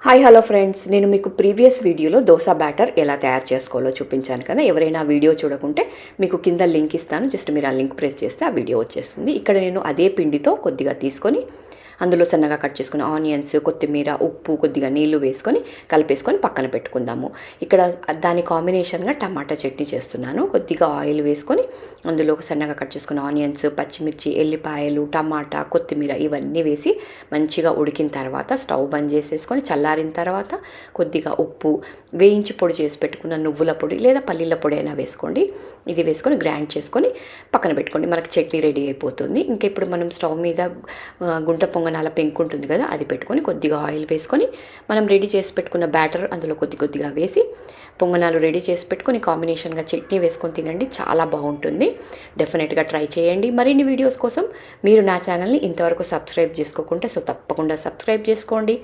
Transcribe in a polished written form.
Hi hello friends, నేను మీకు previous వీడియోలో దోశ బ్యాటర్ ఎలా తయారు చేసుకోవాలో చూపించాను కదా. ఎవరైనా వీడియో చూడకుంటే మీకు కింద లింక్ ఇస్తాను. జస్ట్ మీరు ఆ లింక్ ప్రెస్ చేస్తే ఆ వీడియో వచ్చేస్తుంది. ఇక్కడ నేను అదే పిండితో కొద్దిగా తీసుకొని అందులో సన్నగా కట్ చేసుకుని ఆనియన్స్, కొత్తిమీర, ఉప్పు, కొద్దిగా నీళ్లు వేసుకొని కలిపేసుకొని పక్కన పెట్టుకుందాము. ఇక్కడ దాని కాంబినేషన్గా టమాటా చట్నీ చేస్తున్నాను. కొద్దిగా ఆయిల్ వేసుకొని అందులో సన్నగా కట్ చేసుకున్న ఆనియన్స్, పచ్చిమిర్చి, ఎల్లిపాయలు, టమాటా, కొత్తిమీర ఇవన్నీ వేసి మంచిగా ఉడికిన తర్వాత స్టవ్ బంద్ చేసేసుకొని చల్లారిన తర్వాత కొద్దిగా ఉప్పు, వేయించి పొడి చేసి పెట్టుకున్న నువ్వుల పొడి లేదా పల్లీల పొడి అయినా వేసుకోండి. ఇది వేసుకొని గ్రైండ్ చేసుకొని పక్కన పెట్టుకోండి. మనకి చట్నీ రెడీ అయిపోతుంది. ఇంకా ఇప్పుడు మనం స్టవ్ మీద గుంట పొంగనాల పెంకు ఉంటుంది కదా, అది పెట్టుకొని కొద్దిగా ఆయిల్ వేసుకొని మనం రెడీ చేసి పెట్టుకున్న బ్యాటర్ అందులో కొద్దిగా వేసి పొంగనాలు రెడీ చేసి పెట్టుకొని కాంబినేషన్గా చట్నీ వేసుకొని తినండి. చాలా బాగుంటుంది. డెఫినెట్గా ట్రై చేయండి. మరిన్ని వీడియోస్ కోసం మీరు నా ఛానల్ని ఇంతవరకు సబ్స్క్రైబ్ చేసుకోకుంటే తప్పకుండా సబ్స్క్రైబ్ చేసుకోండి.